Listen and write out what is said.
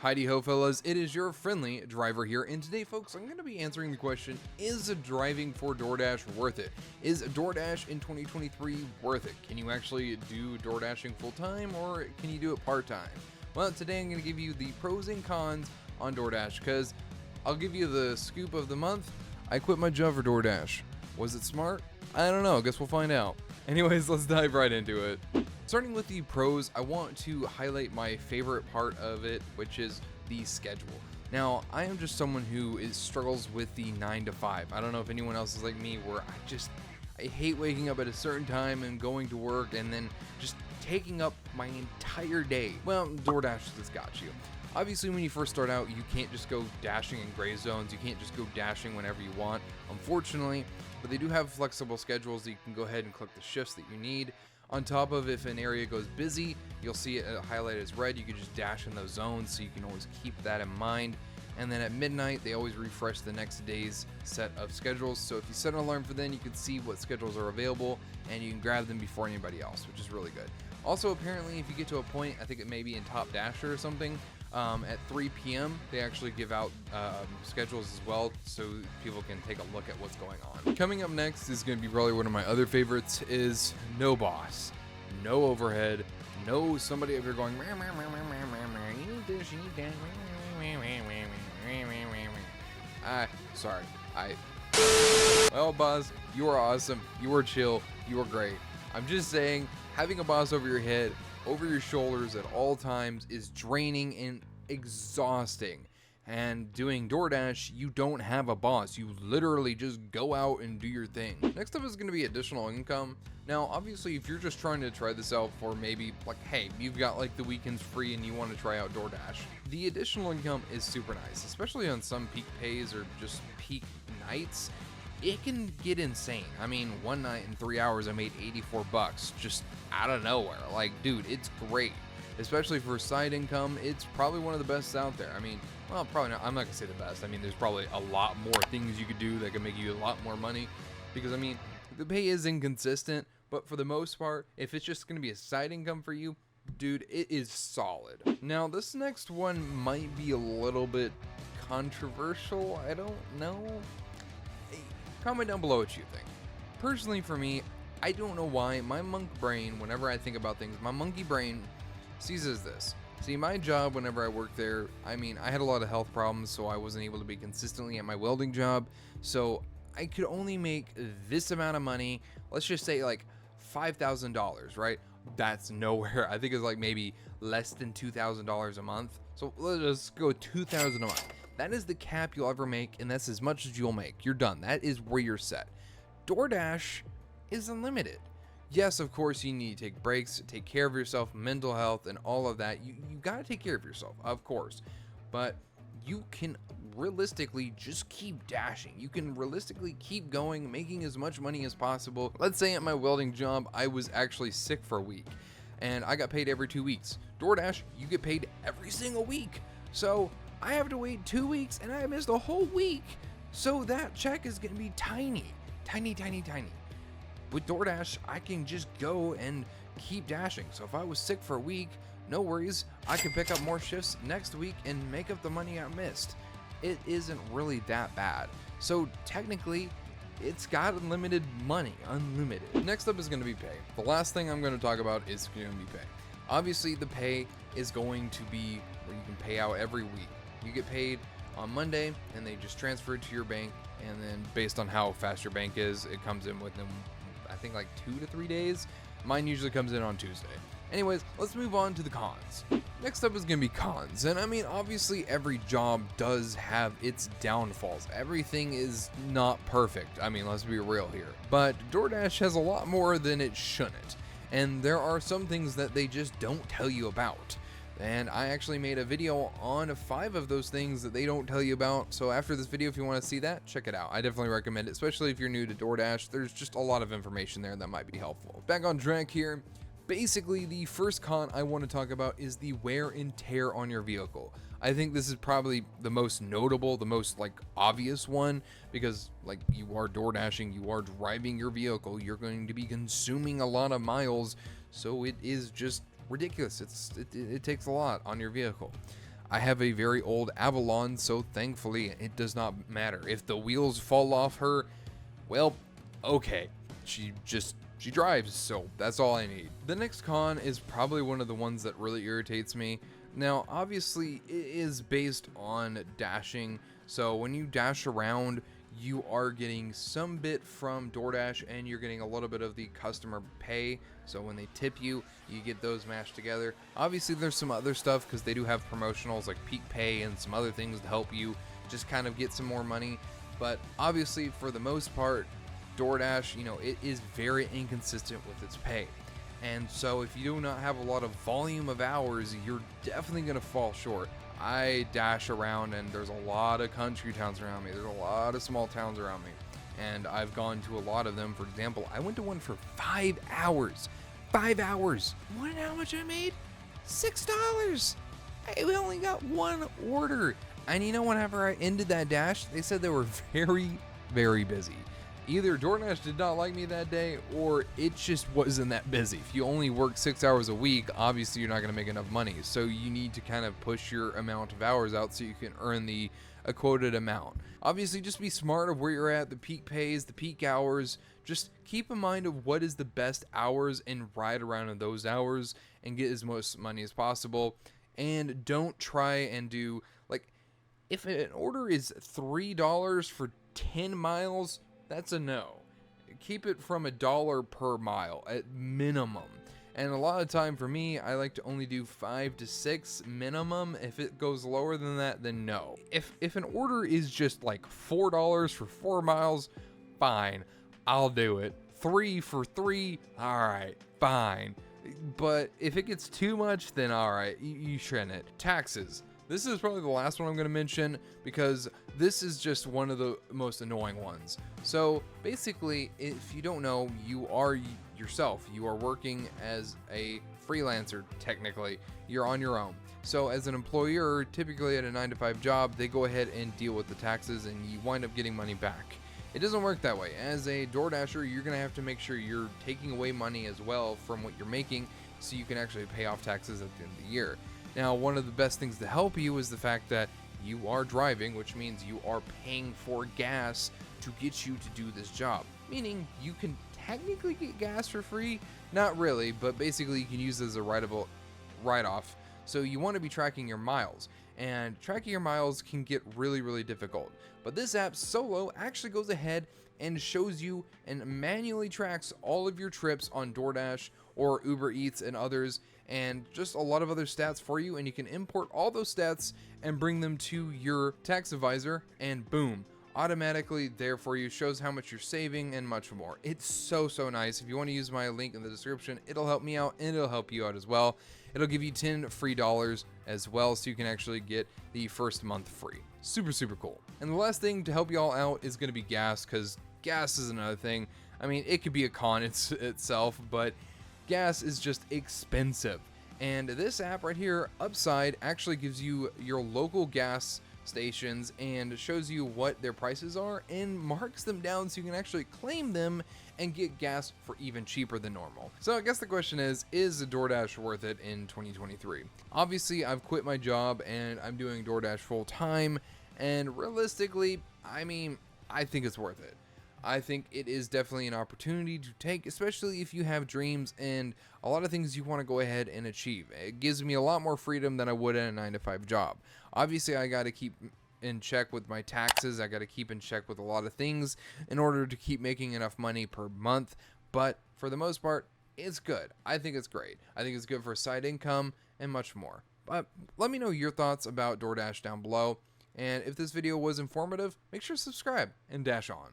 Heidi ho fellas, it is your friendly driver here, and today folks I'm going to be answering the question, is driving for DoorDash worth it? Is DoorDash in 2023 worth it? Can you actually do DoorDashing full time, or can you do it part time? Well, today I'm going to give you the pros and cons on DoorDash, because I'll give you the scoop of the month. I quit my job for DoorDash. Was it smart? I don't know, guess we'll find out. Anyways, let's dive right into it. Starting with the pros, I want to highlight my favorite part of it, which is the schedule. Now, I am just someone who struggles with the 9 to 5. I don't know if anyone else is like me, where I hate waking up at a certain time and going to work and then just taking up my entire day. Well, DoorDash has got you. Obviously, when you first start out, you can't just go dashing in gray zones. You can't just go dashing whenever you want, unfortunately. But they do have flexible schedules that you can go ahead and click the shifts that you need. On top of, if an area goes busy, you'll see it highlighted as red. You can just dash in those zones, so you can always keep that in mind. And then at midnight, they always refresh the next day's set of schedules. So if you set an alarm for then, you can see what schedules are available, and you can grab them before anybody else, which is really good. Also, apparently, if you get to a point, I think it may be in Top Dasher or something, at 3 p.m. they actually give out schedules as well, so people can take a look at what's going on. Coming up next is going to be probably one of my other favorites, is no boss, no overhead, no somebody up here going, you need this, you need that. Sorry. Well, boss, you are awesome, you are chill, you are great. I'm just saying, having a boss over your head, over your shoulders at all times is draining and exhausting. And doing DoorDash, you don't have a boss. You literally just go out and do your thing. Next up is going to be additional income. Now, obviously, if you're just trying to try this out for maybe like, hey, you've got like the weekends free and you want to try out DoorDash, the additional income is super nice, especially on some peak pays or just peak nights. It can get insane. I mean, one night in 3 hours, I made $84 just out of nowhere. Like, dude, it's great. Especially for side income, it's probably one of the best out there. I mean, well, probably not. I'm not gonna say the best. I mean, there's probably a lot more things you could do that can make you a lot more money. Because, I mean, the pay is inconsistent, but for the most part, if it's just gonna be a side income for you, dude, it is solid. Now, this next one might be a little bit controversial. I don't know. Comment down below what you think. Personally, for me, I don't know why my monk brain, whenever I think about things, my monkey brain sees as this. See, my job, whenever I worked there, I mean, I had a lot of health problems, so I wasn't able to be consistently at my welding job. So I could only make this amount of money. Let's just say like $5,000, right? That's nowhere. I think it's like maybe less than $2,000 a month. So let's go $2,000 a month. That is the cap you'll ever make, and that's as much as you'll make. You're done. That is where you're set. DoorDash is unlimited. Yes, of course, you need to take breaks, take care of yourself, mental health, and all of that. You got to take care of yourself, of course. But you can realistically just keep dashing. You can realistically keep going, making as much money as possible. Let's say at my welding job, I was actually sick for a week, and I got paid every 2 weeks. DoorDash, you get paid every single week. So I have to wait 2 weeks, and I missed a whole week. So that check is going to be tiny. With DoorDash, I can just go and keep dashing. So if I was sick for a week, no worries. I can pick up more shifts next week and make up the money I missed. It isn't really that bad. So technically, it's got unlimited money, unlimited. Next up is going to be pay. The last thing I'm going to talk about is going to be pay. Obviously, the pay is going to be where you can pay out every week. You get paid on Monday, and they just transfer it to your bank, and then based on how fast your bank is, it comes in within, I think, like 2 to 3 days. Mine usually comes in on Tuesday. Anyways, let's move on to the cons. Next up is going to be cons. And I mean, obviously, every job does have its downfalls. Everything is not perfect. I mean, let's be real here. But DoorDash has a lot more than it shouldn't. And there are some things that they just don't tell you about. And I actually made a video on 5 of those things that they don't tell you about. So after this video, if you want to see that, check it out. I definitely recommend it, especially if you're new to DoorDash. There's just a lot of information there that might be helpful. Back on track here. Basically, the first con I want to talk about is the wear and tear on your vehicle. I think this is probably the most notable, the most obvious one, because you are door dashing, you are driving your vehicle, you're going to be consuming a lot of miles, so it is just ridiculous. It takes a lot on your vehicle. I have a very old Avalon, so thankfully it does not matter. If the wheels fall off her, well, okay. She drives, so that's all I need. The next con is probably one of the ones that really irritates me. Now, obviously, it is based on dashing, so when you dash around, you are getting some bit from DoorDash and you're getting a little bit of the customer pay. So when they tip you, you get those mashed together. Obviously, there's some other stuff because they do have promotionals like peak pay and some other things to help you just kind of get some more money. But obviously, for the most part, DoorDash, it is very inconsistent with its pay. And so if you do not have a lot of volume of hours, you're definitely going to fall short. I dash around and there's a lot of country towns around me. There's a lot of small towns around me. And I've gone to a lot of them. For example, I went to one for 5 hours. 5 hours. Want to know how much I made? $6. We only got one order. And whenever I ended that dash, they said they were very, very busy. Either DoorDash did not like me that day, or it just wasn't that busy. If you only work 6 hours a week, obviously you're not going to make enough money. So you need to kind of push your amount of hours out so you can earn a quoted amount. Obviously, just be smart of where you're at, the peak pays, the peak hours. Just keep in mind of what is the best hours and ride around in those hours and get as much money as possible. And don't try and do, if an order is $3 for 10 miles, that's a no. Keep it from $1 per mile at minimum. And a lot of time for me, I like to only do 5 to 6 minimum. If it goes lower than that, then no. If an order is just like $4 for 4 miles, fine, I'll do it. 3 for 3, all right, fine. But if it gets too much, then all right, you shouldn't. Taxes. This is probably the last one I'm going to mention because this is just one of the most annoying ones. So basically, if you don't know, you are yourself. You are working as a freelancer, technically. You're on your own. So as an employer, typically at a 9-to-5 job, they go ahead and deal with the taxes and you wind up getting money back. It doesn't work that way. As a DoorDasher, you're going to have to make sure you're taking away money as well from what you're making so you can actually pay off taxes at the end of the year. Now, one of the best things to help you is the fact that you are driving, which means you are paying for gas to get you to do this job. Meaning you can technically get gas for free. Not really, but basically you can use it as a write-off. So you want to be tracking your miles. And tracking your miles can get really, really difficult. But this app, Solo, actually goes ahead and shows you and manually tracks all of your trips on DoorDash or Uber Eats and others, and just a lot of other stats for you, and you can import all those stats and bring them to your tax advisor, and boom, automatically there for you, shows how much you're saving and much more. It's so nice. If you want to use my link in the description, it'll help me out and it'll help you out as well. It'll give you $10 free as well, so you can actually get the first month free. Super cool. And the last thing to help you all out is going to be gas, because gas is another thing. I mean, it could be a con itself, but gas is just expensive. And this app right here, Upside, actually gives you your local gas stations and shows you what their prices are and marks them down so you can actually claim them and get gas for even cheaper than normal. So I guess the question is DoorDash worth it in 2023? Obviously, I've quit my job and I'm doing DoorDash full time, and realistically, I mean, I think it's worth it. I think it is definitely an opportunity to take, especially if you have dreams and a lot of things you want to go ahead and achieve. It gives me a lot more freedom than I would in a 9-to-5 job. Obviously, I got to keep in check with my taxes. I got to keep in check with a lot of things in order to keep making enough money per month. But for the most part, it's good. I think it's great. I think it's good for side income and much more. But let me know your thoughts about DoorDash down below. And if this video was informative, make sure to subscribe and dash on.